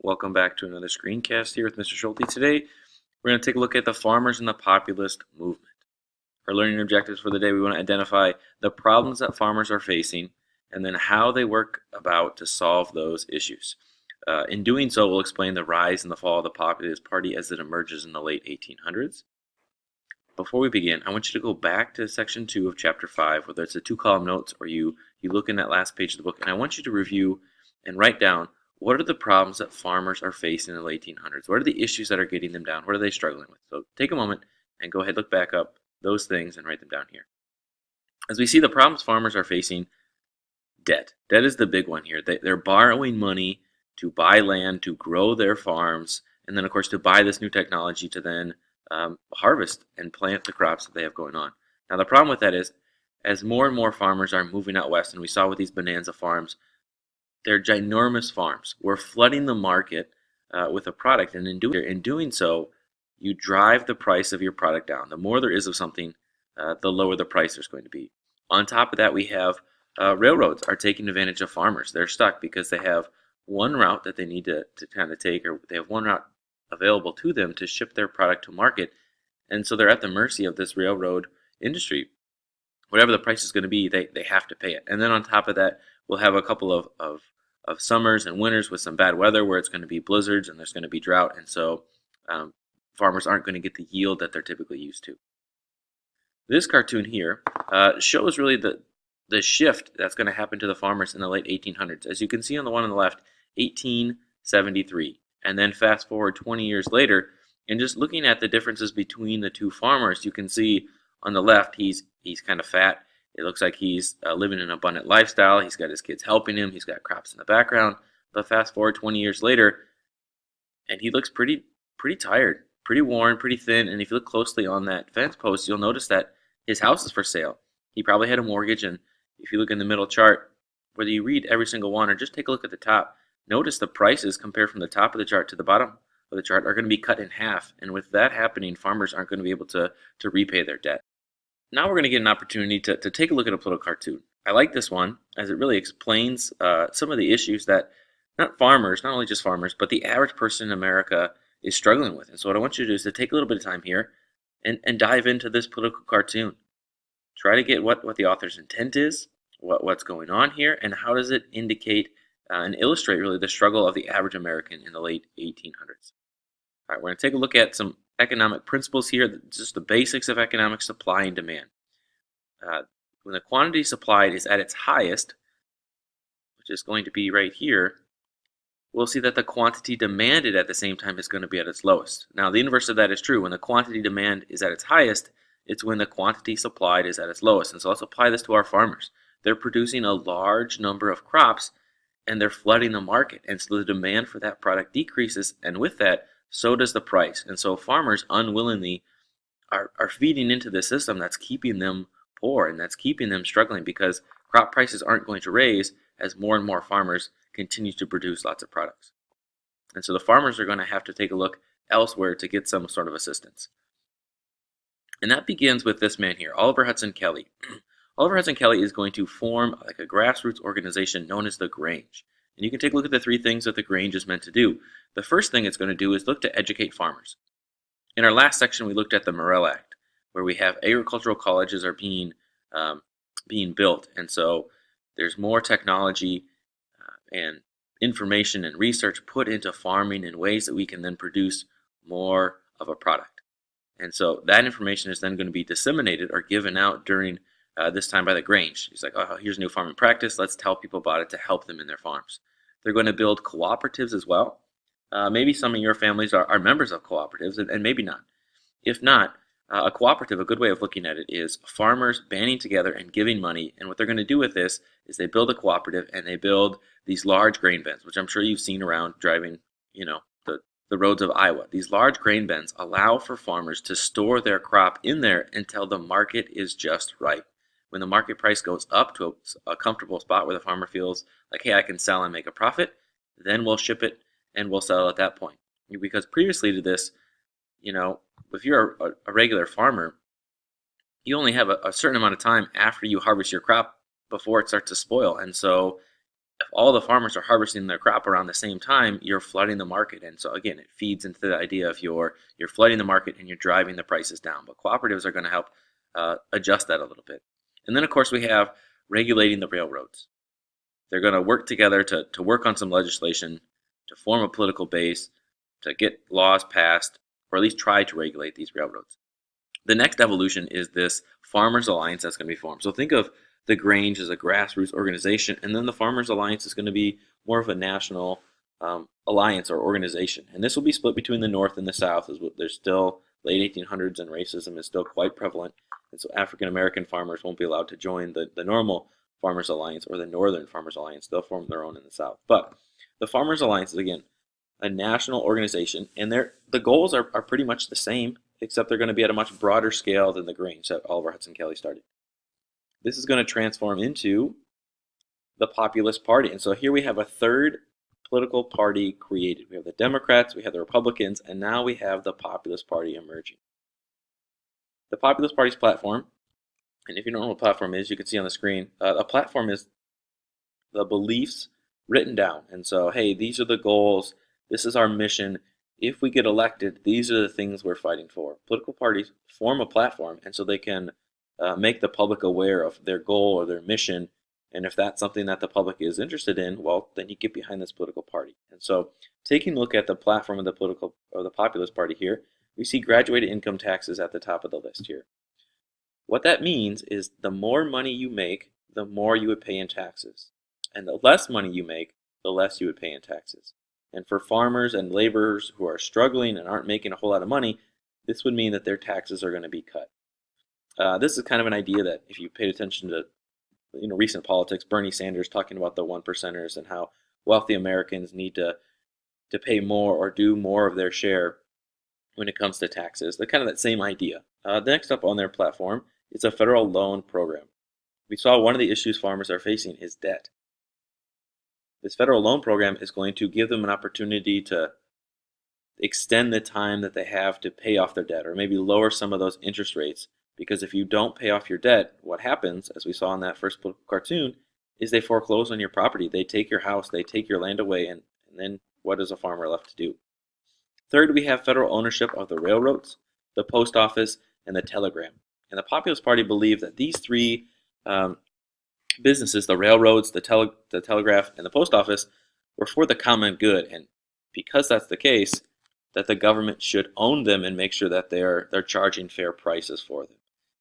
Welcome back to another screencast here with Mr. Schulte. Today, we're going to take a look at the farmers and the populist movement. Our learning objectives for the day, we want to identify the problems that farmers are facing and then how they work about to solve those issues. In doing so, we'll explain the rise and the fall of the Populist Party as it emerges in the late 1800s. Before we begin, I want you to go back to section 2 of chapter 5, whether it's the 2-column notes or you look in that last page of the book, and I want you to review and write down what are the problems that farmers are facing in the late 1800s? What are the issues that are getting them down? What are they struggling with? So take a moment and go ahead, look back up those things and write them down here. As we see, the problems farmers are facing, debt. Debt is the big one here. They're borrowing money to buy land, to grow their farms, and then, of course, to buy this new technology to then harvest and plant the crops that they have going on. Now, the problem with that is, as more and more farmers are moving out west, and we saw with these bonanza farms, they're ginormous farms. We're flooding the market with a product, and in doing so, you drive the price of your product down. The more there is of something, the lower the price there's going to be. On top of that, we have railroads are taking advantage of farmers. They're stuck because they have one route that they need to kind of take, or they have one route available to them to ship their product to market, and so they're at the mercy of this railroad industry. Whatever the price is going to be, they have to pay it. And then on top of that, we'll have a couple of summers and winters with some bad weather where it's going to be blizzards and there's going to be drought, and so farmers aren't going to get the yield that they're typically used to. This cartoon here shows really the shift that's going to happen to the farmers in the late 1800s. As you can see on the one on the left, 1873, and then fast forward 20 years later, and just looking at the differences between the two farmers, you can see on the left he's kind of fat. It looks like he's living an abundant lifestyle. He's got his kids helping him. He's got crops in the background. But fast forward 20 years later, and he looks pretty tired, pretty worn, pretty thin. And if you look closely on that fence post, you'll notice that his house is for sale. He probably had a mortgage. And if you look in the middle chart, whether you read every single one or just take a look at the top, notice the prices compared from the top of the chart to the bottom of the chart are going to be cut in half. And with that happening, farmers aren't going to be able to repay their debt. Now we're going to get an opportunity to take a look at a political cartoon. I like this one as it really explains some of the issues that not only just farmers, but the average person in America is struggling with. And so what I want you to do is to take a little bit of time here and dive into this political cartoon. Try to get what the author's intent is, what's going on here, and how does it indicate and illustrate really the struggle of the average American in the late 1800s. All right, we're going to take a look at some economic principles here, just the basics of economic supply and demand. When the quantity supplied is at its highest, which is going to be right here, we'll see that the quantity demanded at the same time is going to be at its lowest. Now, the inverse of that is true. When the quantity demand is at its highest, it's when the quantity supplied is at its lowest. And so let's apply this to our farmers. They're producing a large number of crops, and they're flooding the market. And so the demand for that product decreases, and with that, so does the price. And so farmers unwillingly are feeding into this system that's keeping them poor and that's keeping them struggling because crop prices aren't going to raise as more and more farmers continue to produce lots of products. And so the farmers are going to have to take a look elsewhere to get some sort of assistance. And that begins with this man here, Oliver Hudson Kelley. Oliver Hudson Kelley is going to form like a grassroots organization known as the Grange. And you can take a look at the three things that the Grange is meant to do. The first thing it's going to do is look to educate farmers. In our last section, we looked at the Morrill Act, where we have agricultural colleges are being built. And so there's more technology and information and research put into farming in ways that we can then produce more of a product. And so that information is then going to be disseminated or given out during this time by the Grange. He's like, oh, here's a new farming practice. Let's tell people about it to help them in their farms. They're going to build cooperatives as well. Maybe some of your families are members of cooperatives, and maybe not. If not, a cooperative, a good way of looking at it is farmers banding together and giving money. And what they're going to do with this is they build a cooperative and they build these large grain bins, which I'm sure you've seen around driving, the roads of Iowa. These large grain bins allow for farmers to store their crop in there until the market is just right. When the market price goes up to a comfortable spot where the farmer feels like, hey, I can sell and make a profit, then we'll ship it and we'll sell at that point. Because previously to this, if you're a regular farmer, you only have a certain amount of time after you harvest your crop before it starts to spoil. And so If all the farmers are harvesting their crop around the same time, you're flooding the market. And so again, it feeds into the idea of you're flooding the market and you're driving the prices down. But cooperatives are going to help adjust that a little bit. And then of course we have regulating the railroads. They're going to work together to work on some legislation, to form a political base, to get laws passed, or at least try to regulate these railroads. The next evolution is this Farmers Alliance that's going to be formed. So think of the Grange as a grassroots organization, and then the Farmers Alliance is going to be more of a national alliance or organization. And this will be split between the North and the South. There's still late 1800s and racism is still quite prevalent, and so African American farmers won't be allowed to join the normal Farmers Alliance or the Northern Farmers Alliance. They'll form their own in the South. But the Farmers Alliance is, again, a national organization, and the goals are pretty much the same, except they're going to be at a much broader scale than the Grange that Oliver Hudson Kelley started. This is going to transform into the Populist Party. And so here we have a third political party created. We have the Democrats, we have the Republicans, and now we have the Populist Party emerging. The Populist Party's platform, and if you don't know what a platform is, you can see on the screen, a platform is the beliefs written down. And so, hey, these are the goals, this is our mission. If we get elected, these are the things we're fighting for. Political parties form a platform, and so they can make the public aware of their goal or their mission. And if that's something that the public is interested in, well, then you get behind this political party. And so, taking a look at the platform of the Populist Party here, we see graduated income taxes at the top of the list here. What that means is the more money you make, the more you would pay in taxes. And the less money you make, the less you would pay in taxes. And for farmers and laborers who are struggling and aren't making a whole lot of money, this would mean that their taxes are going to be cut. This is kind of an idea that if you paid attention to recent politics, Bernie Sanders talking about the one percenters and how wealthy Americans need to pay more or do more of their share when it comes to taxes. They're kind of that same idea. Next up on their platform is a federal loan program. We saw one of the issues farmers are facing is debt. This federal loan program is going to give them an opportunity to extend the time that they have to pay off their debt, or maybe lower some of those interest rates. Because if you don't pay off your debt, what happens, as we saw in that first cartoon, is they foreclose on your property. They take your house, they take your land away, and then what is a farmer left to do? Third, we have federal ownership of the railroads, the post office, and the telegram. And the Populist Party believe that these three businesses, the railroads, the telegraph, and the post office, were for the common good. And because that's the case, that the government should own them and make sure that they're charging fair prices for them.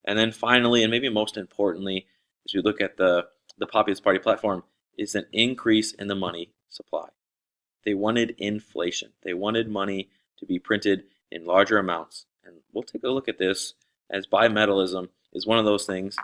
And then finally, and maybe most importantly, as we look at the Populist Party platform, is an increase in the money supply. They wanted inflation. They wanted money to be printed in larger amounts. And we'll take a look at this, as bimetallism is one of those things.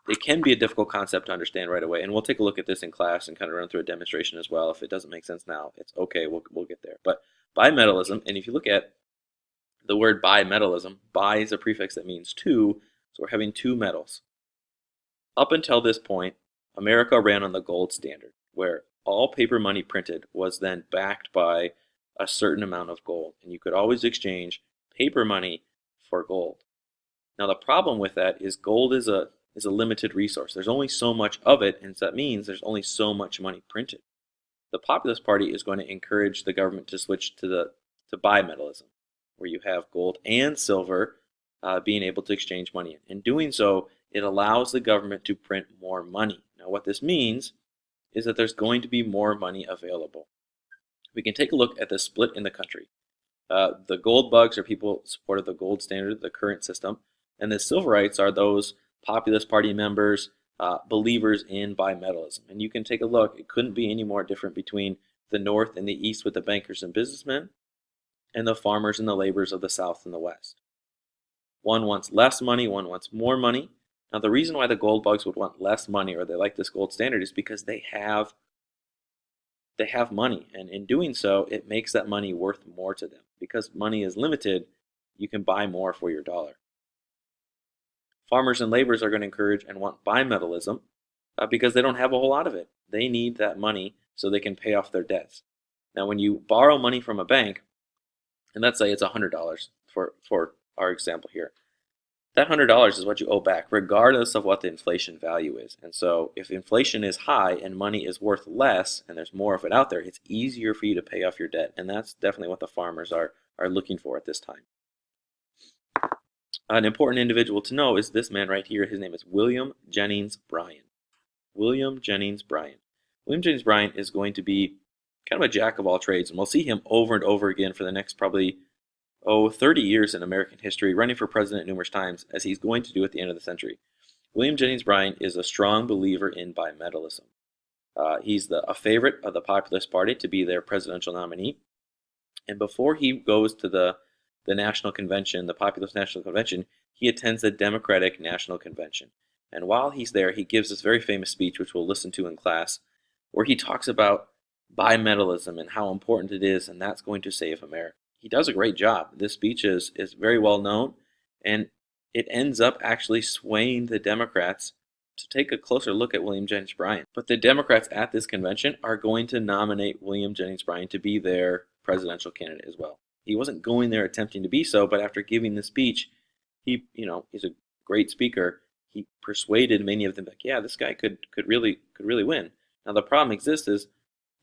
It can be a difficult concept to understand right away, and we'll take a look at this in class and kind of run through a demonstration as well. If it doesn't make sense now, it's okay, we'll get there. But bimetallism, and if you look at the word bimetallism, bi is a prefix that means two, so we're having two metals. Up until this point, America ran on the gold standard, where all paper money printed was then backed by a certain amount of gold, and you could always exchange paper money for gold. Now the problem with that is gold is a limited resource. There's only so much of it, and so that means there's only so much money printed. The Populist Party is going to encourage the government to switch to bimetallism, where you have gold and silver being able to exchange money. In doing so, it allows the government to print more money. Now what this means is that there's going to be more money available. We can take a look at the split in the country. The gold bugs are people supported the gold standard, the current system, and the silverites are those Populist Party members, believers in bimetallism. And you can take a look, it couldn't be any more different between the North and the East with the bankers and businessmen, and the farmers and the laborers of the South and the West. One wants less money, one wants more money. Now the reason why the gold bugs would want less money, or they like this gold standard, is because they have money, and in doing so, it makes that money worth more to them. Because money is limited, you can buy more for your dollar. Farmers and laborers are going to encourage and want bimetallism because they don't have a whole lot of it. They need that money so they can pay off their debts. Now, when you borrow money from a bank, and let's say it's $100 for our example here, that $100 is what you owe back, regardless of what the inflation value is. And so if inflation is high and money is worth less and there's more of it out there, it's easier for you to pay off your debt. And that's definitely what the farmers are looking for at this time. An important individual to know is this man right here. His name is William Jennings Bryan. William Jennings Bryan. William Jennings Bryan is going to be kind of a jack of all trades, and we'll see him over and over again for the next probably 30 years in American history, running for president numerous times, as he's going to do at the end of the century. William Jennings Bryan is a strong believer in bimetallism. He's a favorite of the Populist Party to be their presidential nominee. And before he goes to the National Convention, the Populist National Convention, he attends the Democratic National Convention. And while he's there, he gives this very famous speech, which we'll listen to in class, where he talks about bimetallism and how important it is, and that's going to save America. He does a great job. This speech is very well known, and it ends up actually swaying the Democrats to take a closer look at William Jennings Bryan. But the Democrats at this convention are going to nominate William Jennings Bryan to be their presidential candidate as well. He wasn't going there attempting to be so, but after giving the speech, he's a great speaker. He persuaded many of them, like, yeah, this guy could really win. Now the problem exists is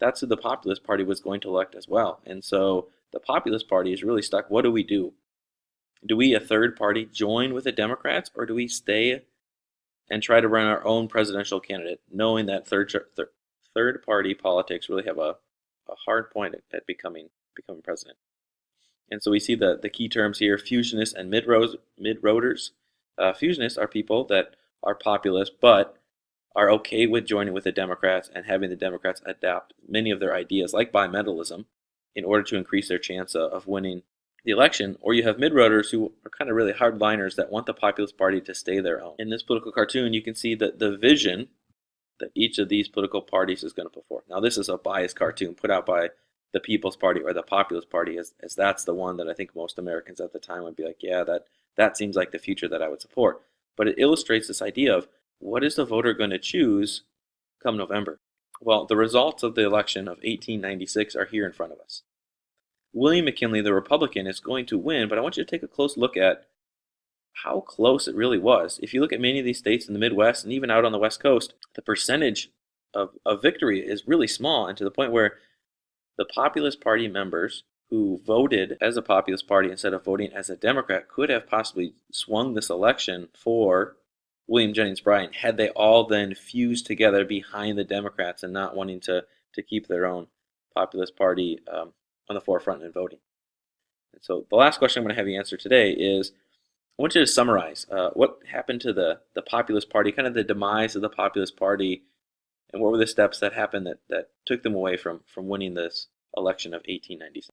that's who the Populist Party was going to elect as well. And so the Populist Party is really stuck. What do we do? Do we, a third party, join with the Democrats, or do we stay and try to run our own presidential candidate, knowing that third party politics really have a hard point at becoming president? And so we see the key terms here: fusionists and mid-roaders. Fusionists are people that are populist but are okay with joining with the Democrats and having the Democrats adopt many of their ideas, like bimetallism, in order to increase their chance of winning the election. Or you have mid-roaders who are kind of really hardliners that want the Populist Party to stay their own. In this political cartoon, you can see the vision that each of these political parties is going to put forth. Now, this is a biased cartoon put out by the People's Party or the Populist Party, as that's the one that I think most Americans at the time would be like, yeah, that seems like the future that I would support. But it illustrates this idea of, what is the voter going to choose come November? Well, the results of the election of 1896 are here in front of us. William McKinley, the Republican, is going to win, but I want you to take a close look at how close it really was. If you look at many of these states in the Midwest and even out on the West Coast, the percentage of victory is really small, and to the point where the Populist Party members who voted as a Populist Party instead of voting as a Democrat could have possibly swung this election for William Jennings Bryan had they all then fused together behind the Democrats and not wanting to keep their own Populist Party on the forefront in voting. And so the last question I'm going to have you answer today is, I want you to summarize what happened to the Populist Party, kind of the demise of the Populist Party, and what were the steps that happened that took them away from winning this election of 1896.